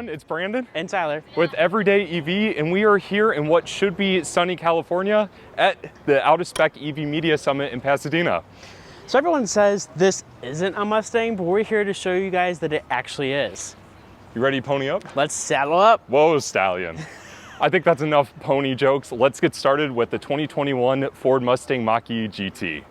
everyone, it's Brandon and Tyler with Everyday EV, and we are here in what should be sunny California at the Out of Spec EV Media Summit in Pasadena. So everyone says this isn't a Mustang, but we're here to show you guys that it actually is. You ready to pony up? Let's saddle up. Whoa, stallion. I think that's enough pony jokes. Let's get started with the 2021 Ford Mustang Mach-E GT.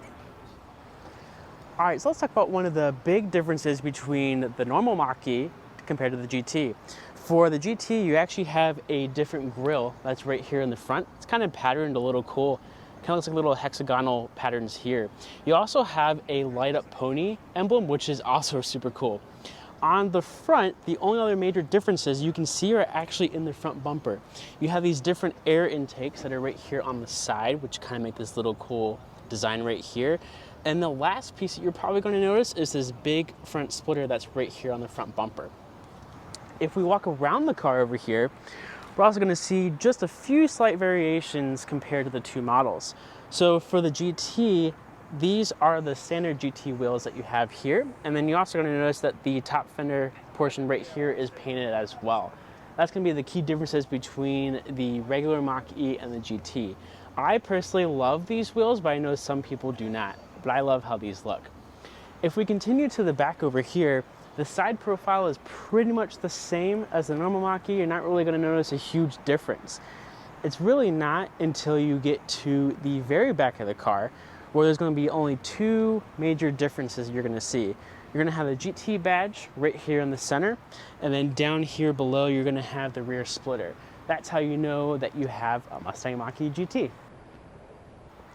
All right, so let's talk about one of the big differences between the normal Mach-E compared to the GT. For the GT, you actually have a different grille that's right here in the front. It's kind of patterned a little cool. Kind of looks like little hexagonal patterns here. You also have a light up pony emblem, which is also super cool. On the front, the only other major differences you can see are actually in the front bumper. You have these different air intakes that are right here on the side, which kind of make this little cool design right here. And the last piece that you're probably going to notice is this big front splitter that's right here on the front bumper. If we walk around the car over here, we're also going to see just a few slight variations compared to the two models. So for the GT, these are the standard GT wheels that you have here. And then you're also going to notice that the top fender portion right here is painted as well. That's going to be the key differences between the regular Mach-E and the GT. I personally love these wheels, but I know some people do not. But I love how these look. If we continue to the back over here, the side profile is pretty much the same as the normal Mach-E. You're not really going to notice a huge difference. It's really not until you get to the very back of the car where there's going to be only two major differences you're going to see. You're going to have the GT badge right here in the center, and then down here below you're going to have the rear splitter. That's how you know that you have a Mustang Mach-E GT.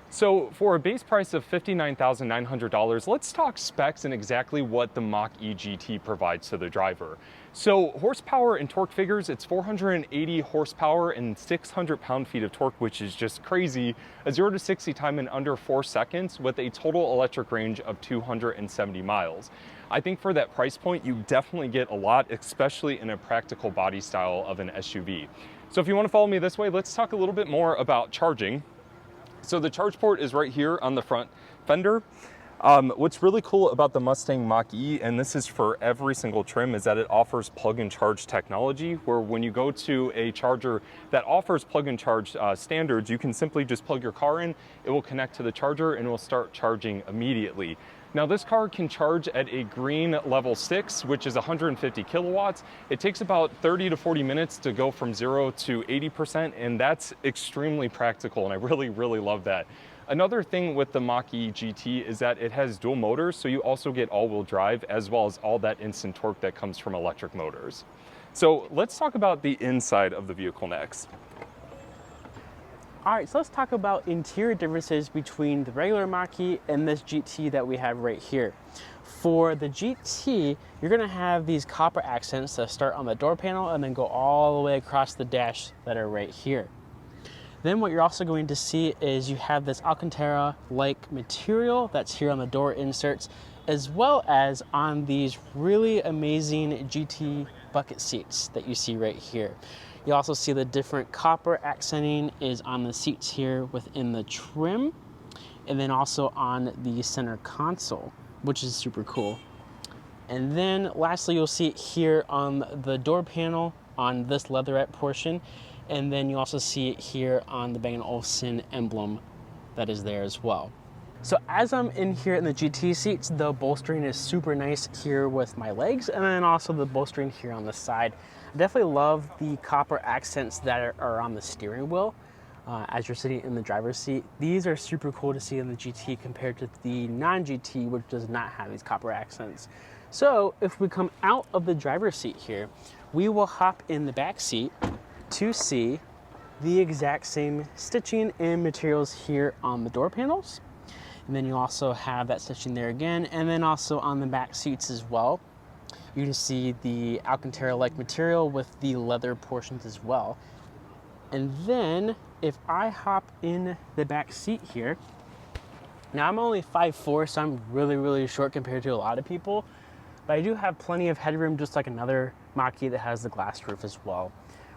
So for a base price of $59,900, let's talk specs and exactly what the Mach-E GT provides to the driver. So horsepower and torque figures, it's 480 horsepower and 600 pound-feet of torque, which is just crazy. A 0 to 60 time in under 4 seconds with a total electric range of 270 miles. I think for that price point, you definitely get a lot, especially in a practical body style of an SUV. So if you want to follow me this way, let's talk a little bit more about charging. So the charge port is right here on the front fender. What's really cool about the Mustang Mach-E, and this is for every single trim, is that it offers plug and charge technology, where when you go to a charger that offers plug and charge standards, you can simply just plug your car in, it will connect to the charger and it will start charging immediately. Now this car can charge at a green level 6, which is 150 kilowatts. It takes about 30 to 40 minutes to go from 0 to 80%, and that's extremely practical, and I really, really love that. Another thing with the Mach-E GT is that it has dual motors, so you also get all-wheel drive as well as all that instant torque that comes from electric motors. So let's talk about the inside of the vehicle next. All right, so let's talk about interior differences between the regular Mach-E and this GT that we have right here. For the GT, you're gonna have these copper accents that start on the door panel and then go all the way across the dash that are right here. Then what you're also going to see is you have this Alcantara-like material that's here on the door inserts, as well as on these really amazing GT bucket seats that you see right here. You also see the different copper accenting is on the seats here within the trim, and then also on the center console, which is super cool. And then lastly, you'll see it here on the door panel on this leatherette portion, and then you also see it here on the Bang & Olufsen emblem that is there as well. So as I'm in here in the GT seats, the bolstering is super nice here with my legs, and then also the bolstering here on the side. I definitely love the copper accents that are on the steering wheel as you're sitting in the driver's seat. These are super cool to see in the GT compared to the non-GT, which does not have these copper accents. So if we come out of the driver's seat here, we will hop in the back seat to see the exact same stitching and materials here on the door panels. And then you also have that stitching there again, and then also on the back seats as well. You can see the Alcantara-like material with the leather portions as well. And then if I hop in the back seat here, now I'm only 5'4", so I'm really, really short compared to a lot of people, but I do have plenty of headroom, just like another Mach-E that has the glass roof as well.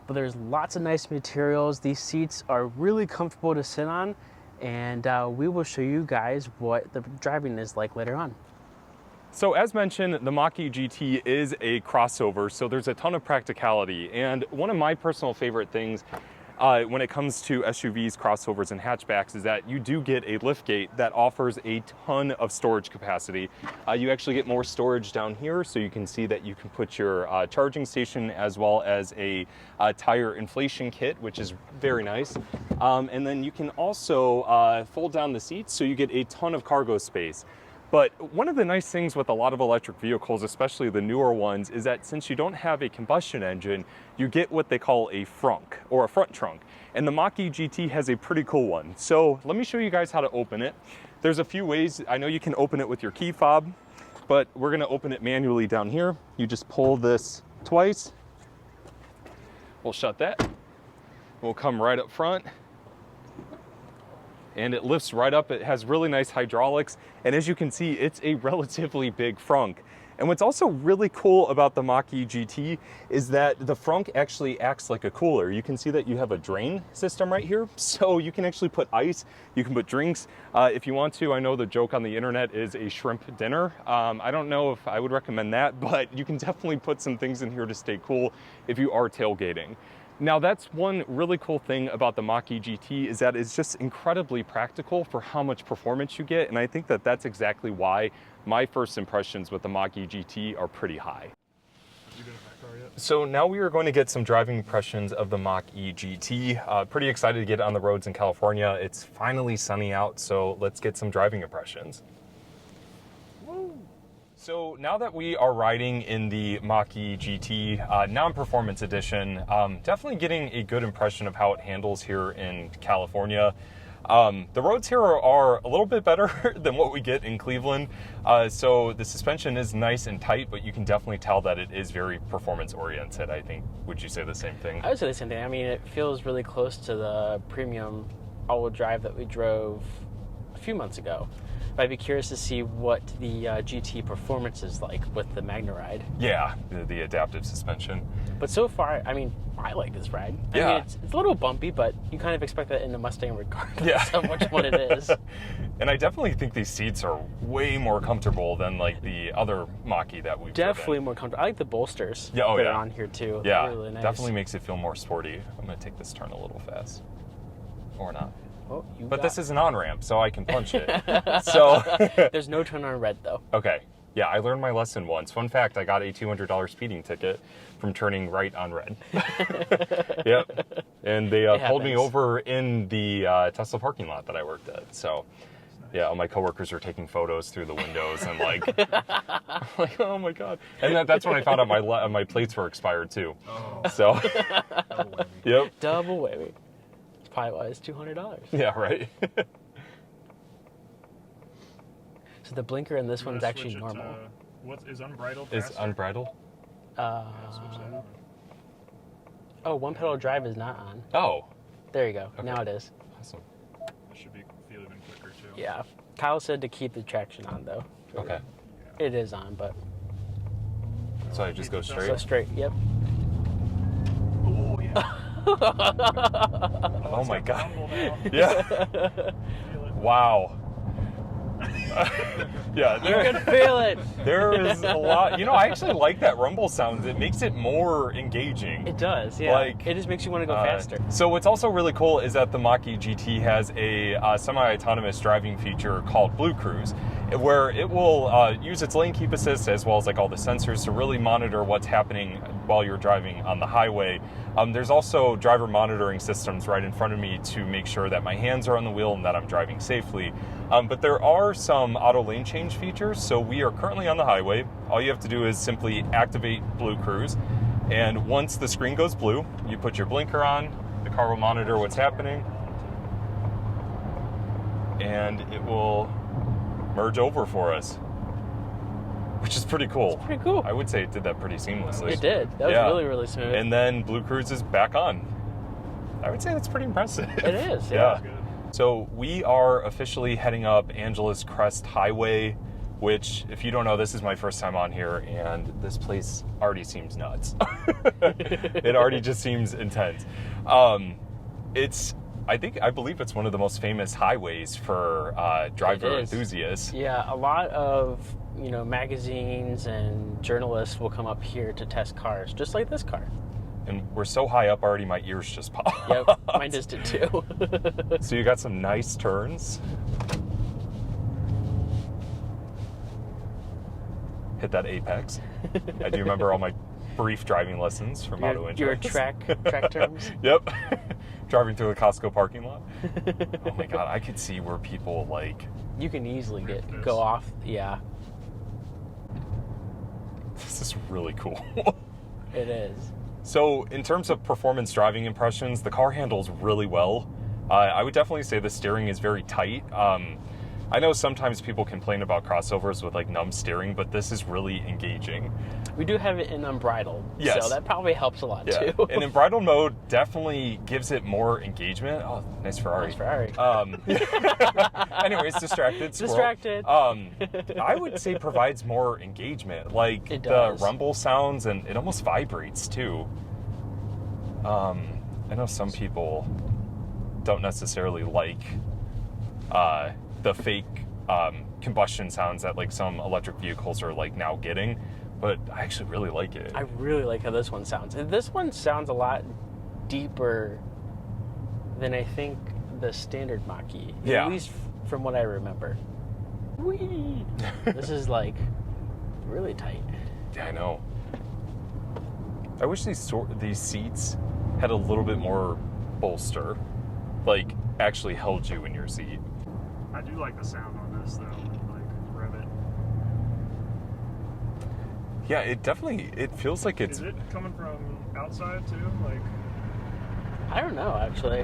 But there's lots of nice materials. These seats are really comfortable to sit on, and we will show you guys what the driving is like later on. So as mentioned, the Mach-E GT is a crossover, so there's a ton of practicality. And one of my personal favorite things when it comes to SUVs, crossovers, and hatchbacks is that you do get a liftgate that offers a ton of storage capacity. You actually get more storage down here, so you can see that you can put your charging station as well as a tire inflation kit, which is very nice. And then you can also fold down the seats, so you get a ton of cargo space. But one of the nice things with a lot of electric vehicles, especially the newer ones, is that since you don't have a combustion engine, you get what they call a frunk, or a front trunk. And the Mach-E GT has a pretty cool one. So let me show you guys how to open it. There's a few ways. I know you can open it with your key fob, but we're gonna open it manually down here. You just pull this twice. We'll shut that. We'll come right up front. And it lifts right up. It has really nice hydraulics. And as you can see, it's a relatively big frunk. And what's also really cool about the Mach-E GT is that the frunk actually acts like a cooler. You can see that you have a drain system right here. So you can actually put ice, you can put drinks if you want to. I know the joke on the internet is a shrimp dinner. I don't know if I would recommend that, but you can definitely put some things in here to stay cool if you are tailgating. Now that's one really cool thing about the Mach-E GT is that it's just incredibly practical for how much performance you get, and I think that that's exactly why my first impressions with the Mach-E GT are pretty high. So now we are going to get some driving impressions of the Mach-E GT. Pretty excited to get on the roads in California. It's finally sunny out, so let's get some driving impressions. So now that we are riding in the Mach-E GT non-performance edition, definitely getting a good impression of how it handles here in California. The roads here are a little bit better than what we get in Cleveland. So the suspension is nice and tight, but you can definitely tell that it is very performance oriented, I think. Would you say the same thing? I would say the same thing. I mean, it feels really close to the premium all-wheel drive that we drove a few months ago. But I'd be curious to see what the GT performance is like with the MagneRide. Yeah, the adaptive suspension. But so far, I mean, I like this ride. Yeah. I mean, it's a little bumpy, but you kind of expect that in the Mustang regardless Yeah. of which one it is. And I definitely think these seats are way more comfortable than like the other Mach-E that we've Definitely driven. more comfortable. I like the bolsters Yeah, oh, that yeah. are on here too. Yeah, They're really nice. definitely makes it feel more sporty. I'm gonna take this turn a little fast. Or not. Oh, But this is an on-ramp, so I can punch it. So There's no turn on red though. okay. Yeah, I learned my lesson once. Fun fact, I got a $200 speeding ticket from turning right on red. Yep. And they pulled me happens. over in the Tesla parking lot that I worked at. So yeah, all my coworkers are taking photos through the windows and like, like, oh my God. And that's when I found out my plates were expired too. Oh. So, yep. Double whammy. It's probably why it's $200. Yeah, right. So the blinker in this one's actually normal. What is unbridled? Is faster? unbridled? Switch that on. Oh, one pedal drive is not on. Oh, There you go. Okay. Now it is. awesome. It should feel even quicker too. Yeah. Kyle said to keep the traction on though. Okay. It is on, but So I just go so straight? straight. Yep. Oh yeah. Oh my God. Rumble now. Yeah. Feel it. Wow. Yeah, You can feel it. there is a lot. You know, I actually like that rumble sound. It makes it more engaging. It does. Yeah. Like, it just makes you want to go faster. So what's also really cool is that the Mach-E GT has a semi-autonomous driving feature called Blue Cruise, where it will use its lane keep assist as well as like all the sensors to really monitor what's happening while you're driving on the highway. There's also driver monitoring systems right in front of me to make sure that my hands are on the wheel and that I'm driving safely. But there are some auto lane change features. So we are currently on the highway. All you have to do is simply activate Blue Cruise. And once the screen goes blue, you put your blinker on, the car will monitor what's happening, and it will merge over for us, which is pretty cool. It's pretty cool. I would say it did that pretty seamlessly. It did. That was Yeah. really, really smooth. And then Blue Cruise is back on. I would say that's pretty impressive. It is, Yeah. Good. So we are officially heading up Angeles Crest Highway, which, if you don't know, this is my first time on here, and this place already seems nuts. It already just seems intense. It's I believe it's one of the most famous highways for driver enthusiasts. Yeah, a lot of, you know, magazines and journalists will come up here to test cars, just like this car. And we're so high up already, my ears just popped. Yep, mine just did too. So you got some nice turns. Hit that apex. I do remember all my brief driving lessons from Auto Interest. Your track terms? Yep. Driving through the Costco parking lot. Oh my God, I could see where people like... You can easily go off, yeah. This is really cool. It is. So in terms of performance driving impressions, the car handles really well. I would definitely say the steering is very tight. I know sometimes people complain about crossovers with like numb steering, but this is really engaging. We do have it in unbridled, yes. So that probably helps a lot too. And in bridle mode definitely gives it more engagement. Oh, nice Ferrari. Nice Ferrari. Anyways, distracted. Squirrel. Distracted. I would say provides more engagement, like the rumble sounds, and it almost vibrates too. I know some people don't necessarily like the fake combustion sounds that like some electric vehicles are like now getting, but I actually really like it. I really like how this one sounds. And this one sounds a lot deeper than I think the standard Mach-E. Yeah. At least from what I remember. Whee! This is like really tight. Yeah, I know. I wish these seats had a little bit more bolster, like actually held you in your seat. I do like the sound on this though, like rev it. Yeah, it feels like it's... Is it coming from outside too? Like, I don't know actually.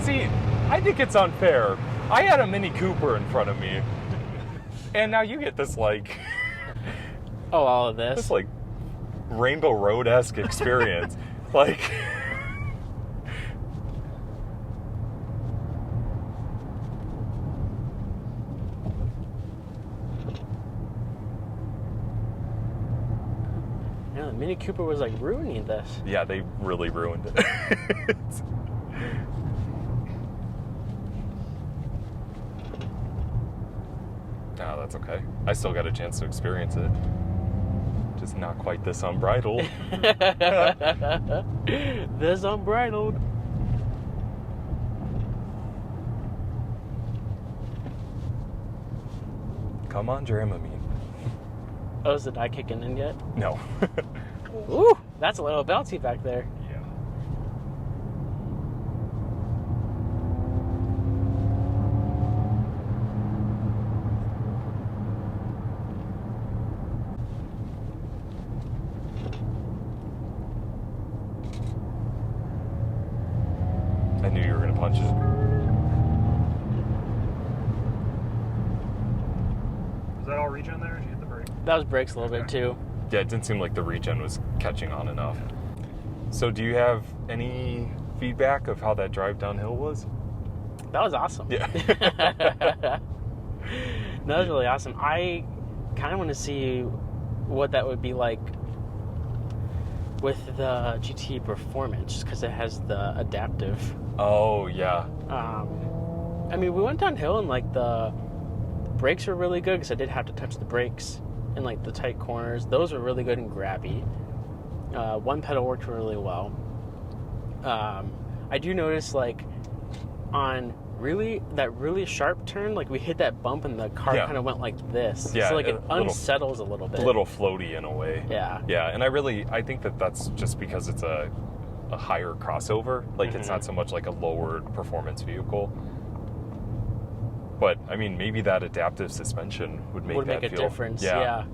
See, I think it's unfair. I had a Mini Cooper in front of me, and now you get this like... Oh, all of this? This like Rainbow Road-esque experience. Like... Yeah, the Mini Cooper was like ruining this. Yeah, they really ruined it. No, that's okay. I still got a chance to experience it. Just not quite this unbridled. This unbridled. Come on, Dramamine. Oh, is the die kicking in yet? No. Ooh, that's a little bouncy back there. yeah. I knew you were going to punch it. Is that all regen there? Or did you hit the brake? That was brakes a little bit too. Yeah, it didn't seem like the regen was catching on enough. So do you have any feedback of how that drive downhill was? That was awesome. Yeah. That was really awesome. I kind of want to see what that would be like with the GT Performance, just because it has the adaptive. Oh, yeah. I mean, we went downhill and like the brakes were really good because I did have to touch the brakes in like the tight corners. Those were really good and grabby. One pedal worked really well. I do notice like on that really sharp turn, like we hit that bump and the car kind of went like this. Yeah, so like it unsettles a little bit. A little floaty in a way. Yeah. Yeah, and I think that's just because it's a higher crossover. Like it's not so much like a lowered performance vehicle. But I mean, maybe that adaptive suspension would make a difference. Yeah.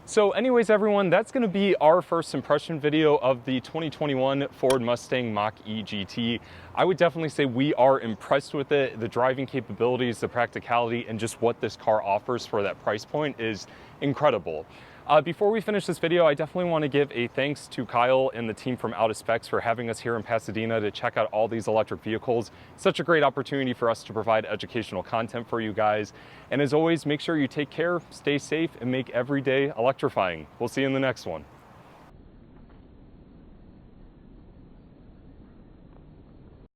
So anyways, everyone, that's going to be our first impression video of the 2021 Ford Mustang Mach-E GT. I would definitely say we are impressed with it. The driving capabilities, the practicality, and just what this car offers for that price point is incredible. Before we finish this video, I definitely want to give a thanks to Kyle and the team from Out of Specs for having us here in Pasadena to check out all these electric vehicles. Such a great opportunity for us to provide educational content for you guys. And as always, make sure you take care, stay safe, and make every day electrifying. We'll see you in the next one.